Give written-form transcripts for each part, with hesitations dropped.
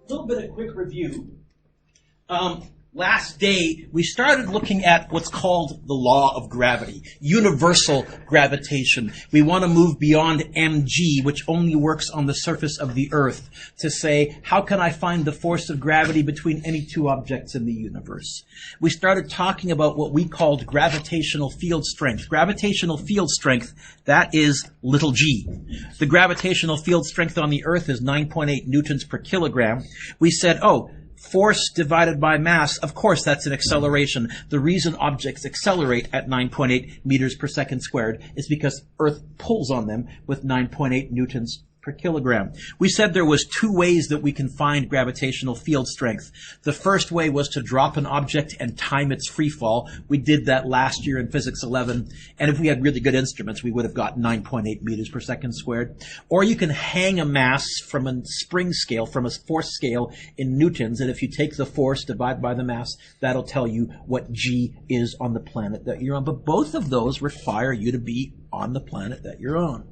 little bit of quick review. Last day, we started looking at what's called the law of gravity, universal gravitation. We want to move beyond mg, which only works on the surface of the Earth, to say, how can I find the force of gravity between any two objects in the universe? We started talking about what we called gravitational field strength. Gravitational field strength, that is little g. The gravitational field strength on the Earth is 9.8 newtons per kilogram. We said, force divided by mass, of course that's an acceleration. The reason objects accelerate at 9.8 meters per second squared is because Earth pulls on them with 9.8 newtons per kilogram. We said there was two ways that we can find gravitational field strength. The first way was to drop an object and time its free fall. We did that last year in Physics 11, and if we had really good instruments, we would have got 9.8 meters per second squared. Or you can hang a mass from a spring scale, from a force scale in newtons, and if you take the force divided by the mass, that'll tell you what g is on the planet that you're on. But both of those require you to be on the planet that you're on.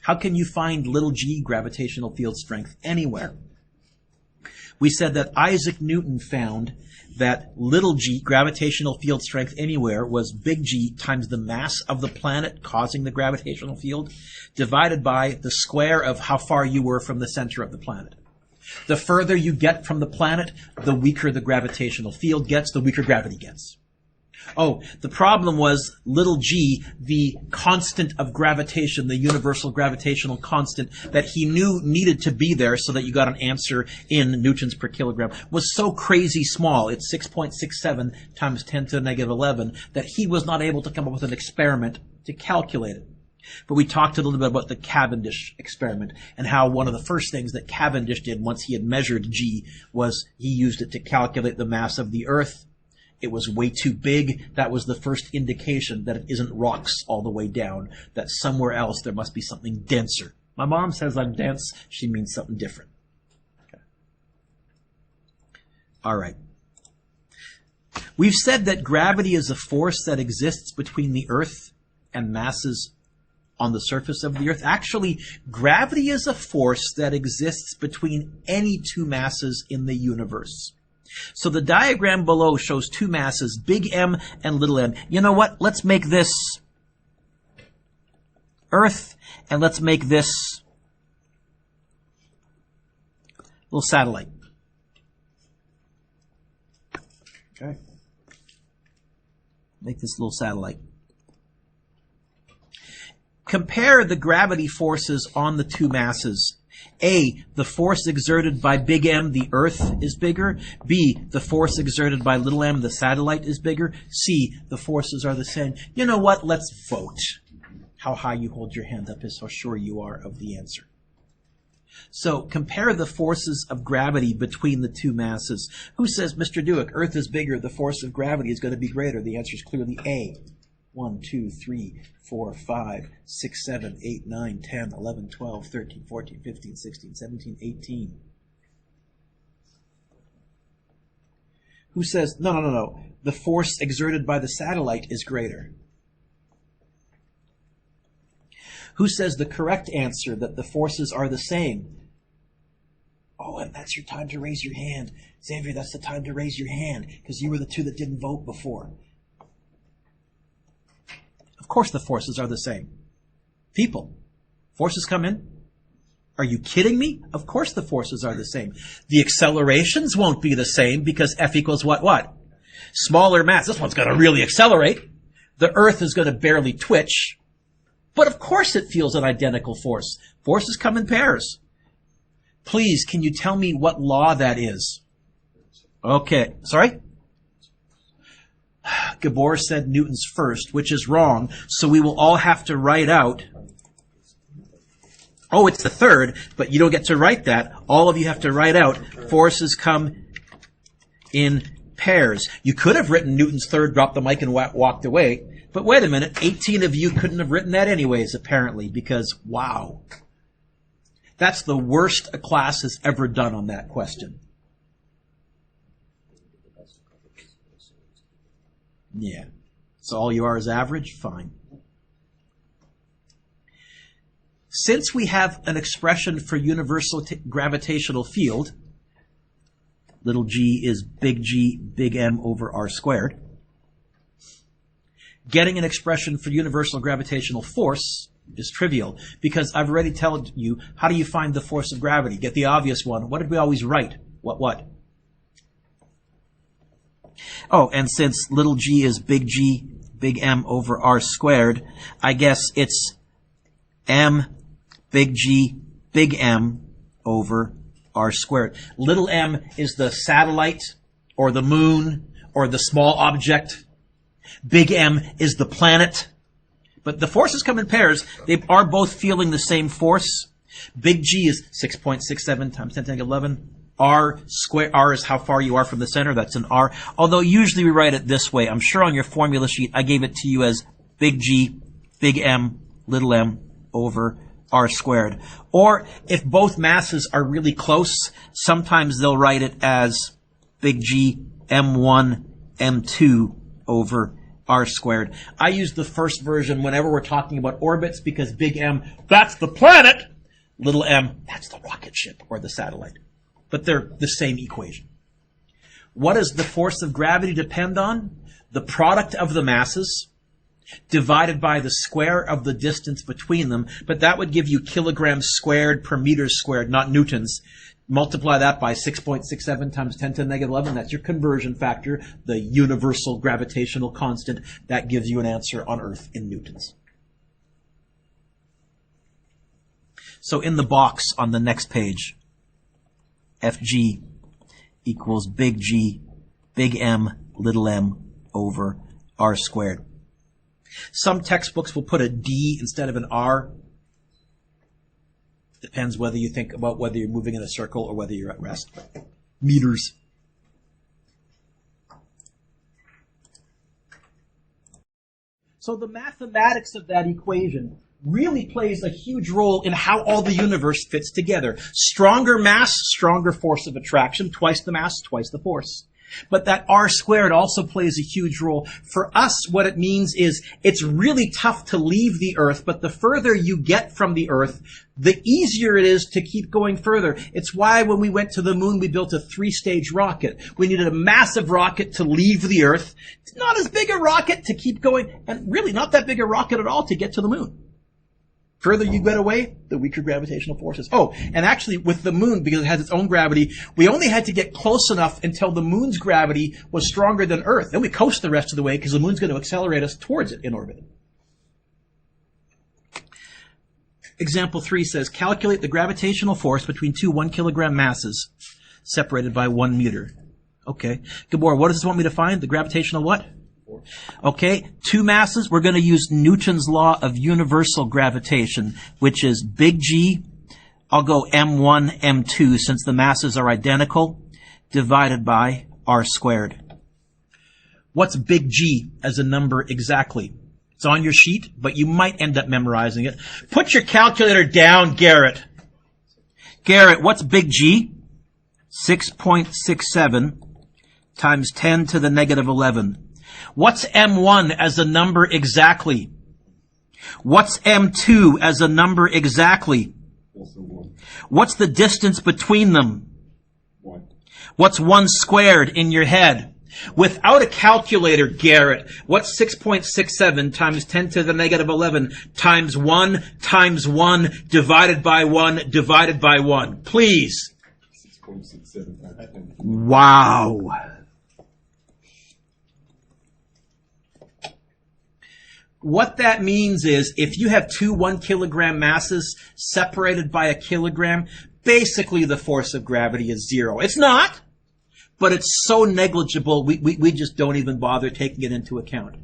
How can you find little g gravitational field strength anywhere? We said that Isaac Newton found that little g gravitational field strength anywhere was big G times the mass of the planet causing the gravitational field divided by the square of how far you were from the center of the planet. The further you get from the planet, the weaker the gravitational field gets, the weaker gravity gets. The problem was little g, the constant of gravitation, the universal gravitational constant that he knew needed to be there so that you got an answer in newtons per kilogram, was so crazy small, it's 6.67 times 10 to the negative 11, that he was not able to come up with an experiment to calculate it. But we talked a little bit about the Cavendish experiment and how one of the first things that Cavendish did once he had measured g was he used it to calculate the mass of the Earth. It was way too big. That was the first indication that it isn't rocks all the way down, that somewhere else there must be something denser. My mom says I'm dense. She means something different. Okay. All right. We've said that gravity is a force that exists between the Earth and masses on the surface of the Earth. Actually, gravity is a force that exists between any two masses in the universe. So the diagram below shows two masses, big M and little m. You know what? Let's make this Earth, and let's make this little satellite. Okay. Make this little satellite. Compare the gravity forces on the two masses. A, the force exerted by big M, the Earth, is bigger. B, the force exerted by little m, the satellite, is bigger. C, the forces are the same. You know what? Let's vote. How high you hold your hand up is how sure you are of the answer. So compare the forces of gravity between the two masses. Who says, Mr. Dewick, Earth is bigger, the force of gravity is going to be greater? The answer is clearly A. 1, 2, 3, 4, 5, 6, 7, 8, 9, 10, 11, 12, 13, 14, 15, 16, 17, 18. Who says, no, the force exerted by the satellite is greater? Who says the correct answer, that the forces are the same? And that's your time to raise your hand. Xavier, that's the time to raise your hand, because you were the two that didn't vote before. Of course the forces are the same. People, forces come in. Are you kidding me? Of course the forces are the same. The accelerations won't be the same because F equals what? Smaller mass. This one's going to really accelerate. The Earth is going to barely twitch. But of course it feels an identical force. Forces come in pairs. Please, can you tell me what law that is? Okay. Sorry? Gabor said Newton's first, which is wrong, so we will all have to write out. It's the third, but you don't get to write that. All of you have to write out forces come in pairs. You could have written Newton's third, dropped the mic, and walked away. But wait a minute, 18 of you couldn't have written that anyways, apparently, because, wow. That's the worst a class has ever done on that question. Yeah. So all you are is average? Fine. Since we have an expression for universal gravitational field, Little g is big G, big M over r squared. Getting an expression for universal gravitational force is trivial because I've already told you, how do you find the force of gravity? Get the obvious one. What did we always write? What? Oh, and since little g is big G, big M over r squared, I guess it's M, big G, big M over r squared. Little m is the satellite or the moon or the small object. Big M is the planet. But the forces come in pairs. They are both feeling the same force. Big G is 6.67 times 10 to the 11. R is how far you are from the center. That's an R. Although usually we write it this way. I'm sure on your formula sheet I gave it to you as big G, big M, little m over r squared. Or if both masses are really close, sometimes they'll write it as big G, M1, M2 over r squared. I use the first version whenever we're talking about orbits because big M, that's the planet. Little m, that's the rocket ship or the satellite. But they're the same equation. What does the force of gravity depend on? The product of the masses divided by the square of the distance between them. But that would give you kilograms squared per meter squared, not newtons. Multiply that by 6.67 times 10 to the negative 11. That's your conversion factor, the universal gravitational constant. That gives you an answer on Earth in newtons. So in the box on the next page, Fg equals big G, big M, little m over r squared. Some textbooks will put a D instead of an R. Depends whether you think about whether you're moving in a circle or whether you're at rest. Meters. So the mathematics of that equation really plays a huge role in how all the universe fits together. Stronger mass, stronger force of attraction, twice the mass, twice the force. But that r squared also plays a huge role. For us, what it means is it's really tough to leave the Earth, but the further you get from the Earth, the easier it is to keep going further. It's why when we went to the moon, we built a 3-stage rocket. We needed a massive rocket to leave the Earth. It's not as big a rocket to keep going, and really not that big a rocket at all to get to the moon. Further you get away, the weaker gravitational forces. Oh, and actually with the moon, because it has its own gravity, we only had to get close enough until the moon's gravity was stronger than Earth. Then we coast the rest of the way because the moon's going to accelerate us towards it in orbit. Example 3 says, calculate the gravitational force between two 1 kilogram masses separated by 1 meter. Okay. Gabor, what does this want me to find? The gravitational what? Okay, two masses, we're going to use Newton's law of universal gravitation, which is big G, I'll go M1, M2, since the masses are identical, divided by r squared. What's big G as a number exactly? It's on your sheet, but you might end up memorizing it. Put your calculator down, Garrett. Garrett, what's big G? 6.67 times 10 to the negative 11. What's M1 as a number exactly? What's M2 as a number exactly? Also 1. What's the distance between them? 1. What's 1 squared in your head? Without a calculator, Garrett, what's 6.67 times 10 to the negative 11 times 1 divided by 1 divided by 1? Please. 6.67 times 10. Wow. What that means is if you have two 1 kilogram masses separated by a kilogram, basically the force of gravity is 0. It's not, but it's so negligible we just don't even bother taking it into account.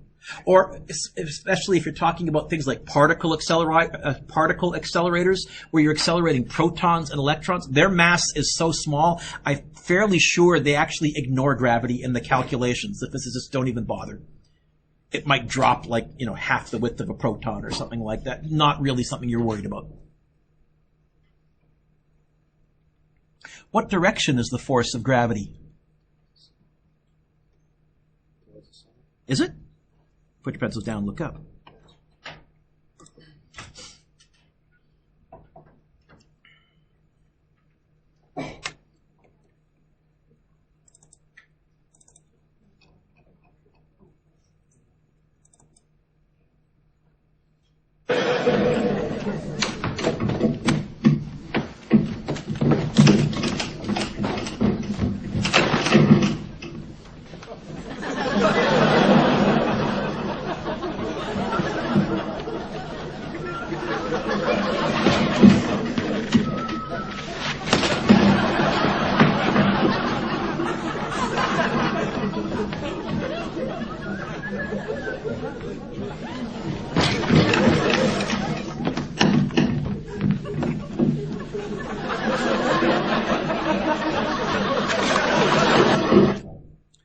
Or especially if you're talking about things like particle accelerators where you're accelerating protons and electrons, their mass is so small, I'm fairly sure they actually ignore gravity in the calculations. The physicists don't even bother. It might drop like, half the width of a proton or something like that. Not really something you're worried about. What direction is the force of gravity? Is it? Put your pencils down and look up.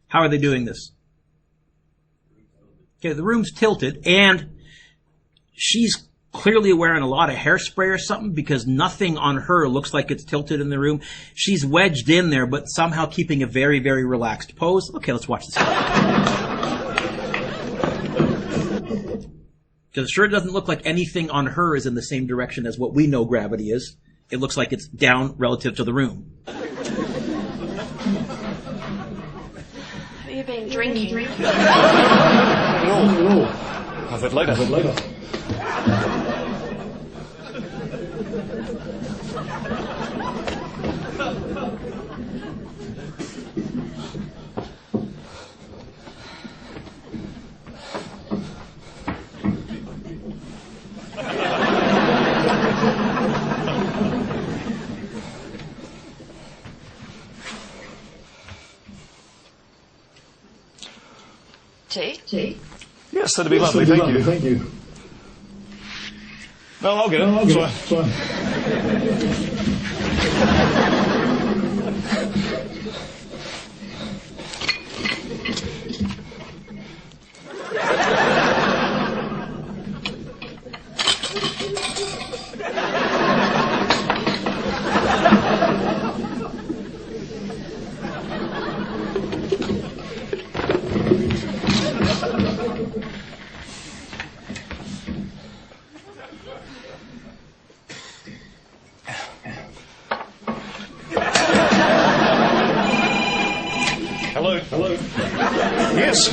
How are they doing this? Okay, the room's tilted, and she's clearly wearing a lot of hairspray or something because nothing on her looks like it's tilted in the room. She's wedged in there, but somehow keeping a very, very relaxed pose. Okay, let's watch this. Because it sure doesn't look like anything on her is in the same direction as what we know gravity is. It looks like it's down relative to the room. You've been drinking. No. Have it later. Tea? Yes, that'd be lovely. Thank you. No, I'll get it. It's fine. Hello. Yes.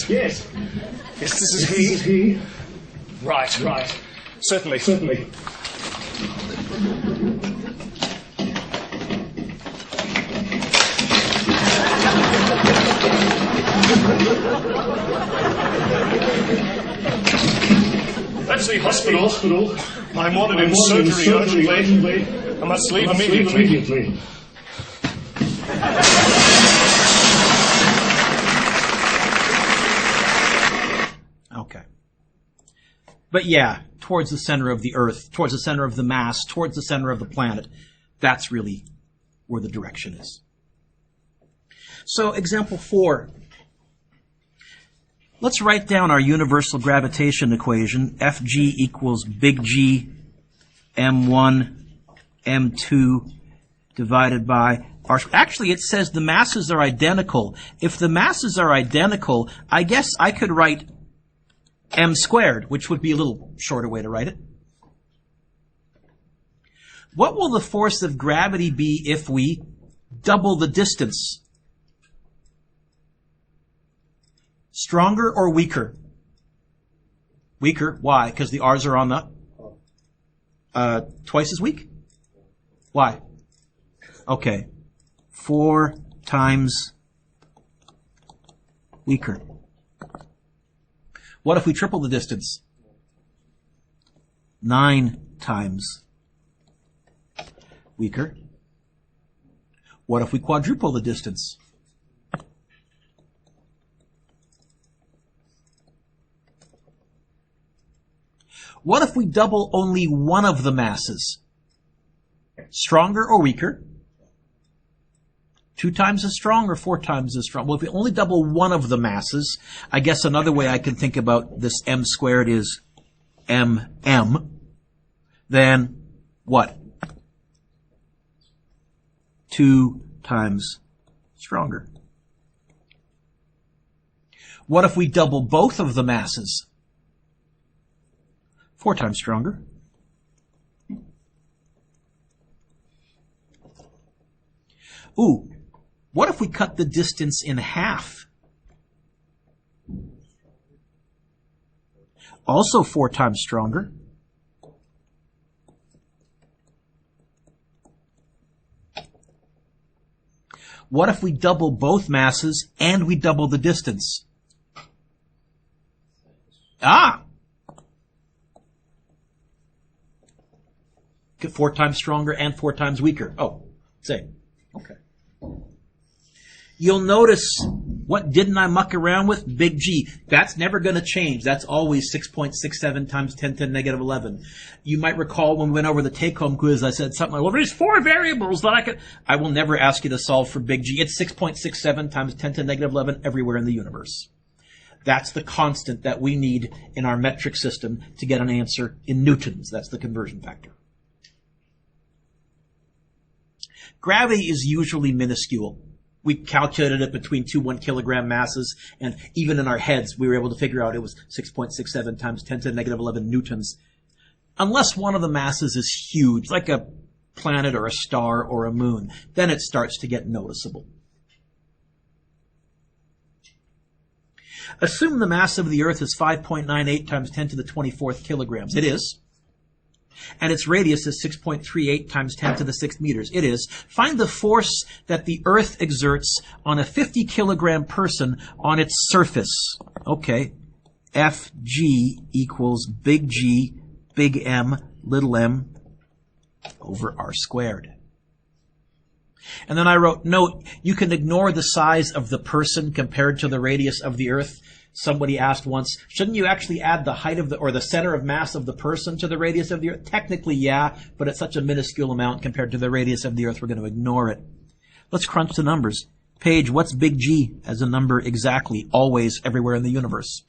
Yes, this is he. Right. Certainly. That's the hospital. I'm wanted in surgery urgently. I must leave immediately. Okay. But yeah, towards the center of the Earth, towards the center of the mass, towards the center of the planet, that's really where the direction is. So, example 4. Let's write down our universal gravitation equation, Fg equals big G m1 m2 divided by r. Actually, it says the masses are identical. If the masses are identical, I guess I could write m squared, which would be a little shorter way to write it. What will the force of gravity be if we double the distance? Stronger or weaker? Weaker. Why? Because the r's are on the twice as weak? Why? Okay. 4 times weaker. What if we triple the distance? 9 times weaker. What if we quadruple the distance? What if we double only one of the masses? Stronger or weaker? 2 times as strong or 4 times as strong? Well, if we only double one of the masses, I guess another way I can think about this m squared is mm. Then what? 2 times stronger. What if we double both of the masses? 4 times stronger. Ooh, what if we cut the distance in half? Also 4 times stronger. What if we double both masses and we double the distance? Ah! 4 times stronger and 4 times weaker. Oh, same. Okay. You'll notice, what didn't I muck around with? Big G. That's never going to change. That's always 6.67 times 10 to the negative 11. You might recall when we went over the take-home quiz, I said something like, well, there's 4 variables that I could... I will never ask you to solve for Big G. It's 6.67 times 10 to the negative 11 everywhere in the universe. That's the constant that we need in our metric system to get an answer in newtons. That's the conversion factor. Gravity is usually minuscule. We calculated it between 2 1-kilogram masses, and even in our heads, we were able to figure out it was 6.67 times 10 to the negative 11 newtons. Unless one of the masses is huge, like a planet or a star or a moon, then it starts to get noticeable. Assume the mass of the Earth is 5.98 times 10 to the 24th kilograms. It is. And its radius is 6.38 times 10 to the 6th meters. It is. Find the force that the Earth exerts on a 50-kilogram person on its surface. Okay. Fg equals big G, big M, little m, over r squared. And then I wrote, note, you can ignore the size of the person compared to the radius of the Earth. Somebody asked once, shouldn't you actually add the height of the center of mass of the person to the radius of the Earth? Technically, yeah, but it's such a minuscule amount compared to the radius of the Earth, we're going to ignore it. Let's crunch the numbers. Paige, what's big G as a number exactly, always, everywhere in the universe?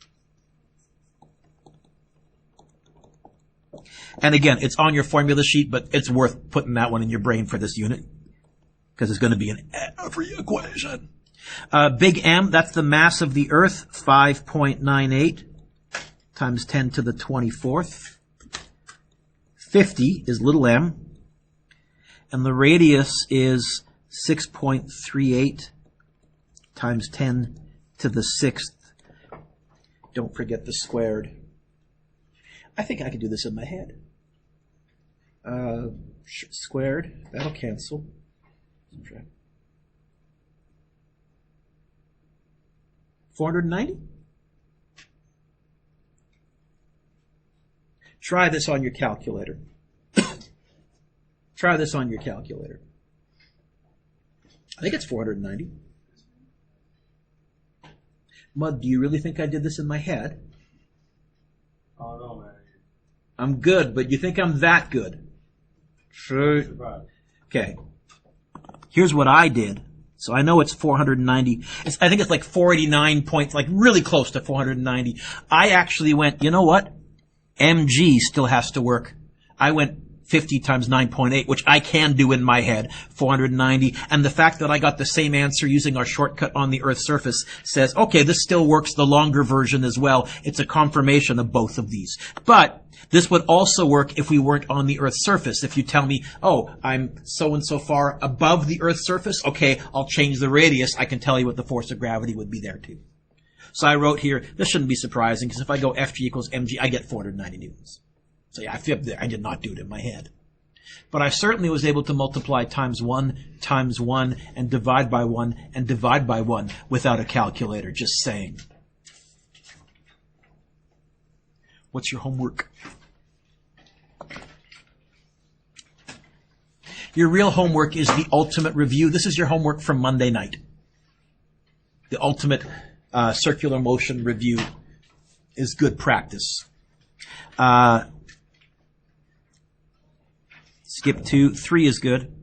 And again, it's on your formula sheet, but it's worth putting that one in your brain for this unit, because it's going to be in every equation. Big M, that's the mass of the Earth, 5.98 times 10 to the 24th. 50 is little m. And the radius is 6.38 times 10 to the 6th. Don't forget the squared. I think I can do this in my head. Squared, that'll cancel. Okay. 490? Try this on your calculator. Try this on your calculator. I think it's 490. Mud, do you really think I did this in my head? Oh, no, man. I'm good, but you think I'm that good? Sure. Okay. Here's what I did. So I know it's 490. I think it's like 489 points, like really close to 490. I actually went, you know what? mg still has to work. I went 50 times 9.8, which I can do in my head, 490. And the fact that I got the same answer using our shortcut on the Earth's surface says, okay, this still works, the longer version as well. It's a confirmation of both of these. But this would also work if we weren't on the Earth's surface. If you tell me, oh, I'm so-and-so far above the Earth's surface, okay, I'll change the radius. I can tell you what the force of gravity would be there too. So I wrote here, this shouldn't be surprising, because if I go Fg equals mg, I get 490 newtons. So yeah, I did not do it in my head. But I certainly was able to multiply times 1, and divide by 1, and divide by 1 without a calculator, just saying. What's your homework? Your real homework is the ultimate review. This is your homework from Monday night. The ultimate circular motion review is good practice. Skip 2. 3 is good.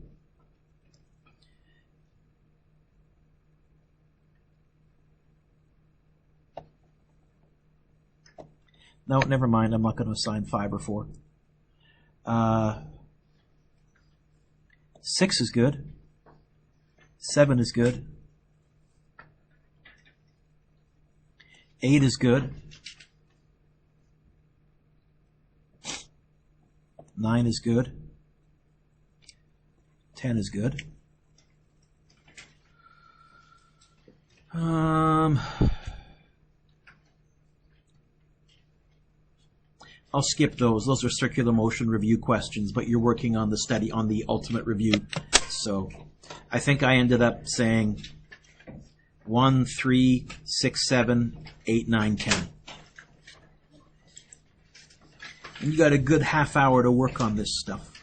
No, never mind. I'm not going to assign 5 or 4. 6 is good. 7 is good. 8 is good. 9 is good. 10 is good. I'll skip those. Those are circular motion review questions, but you're working on the study on the ultimate review. So I think I ended up saying 1, 3, 6, 7, 8, 9, 10. And you got a good half hour to work on this stuff.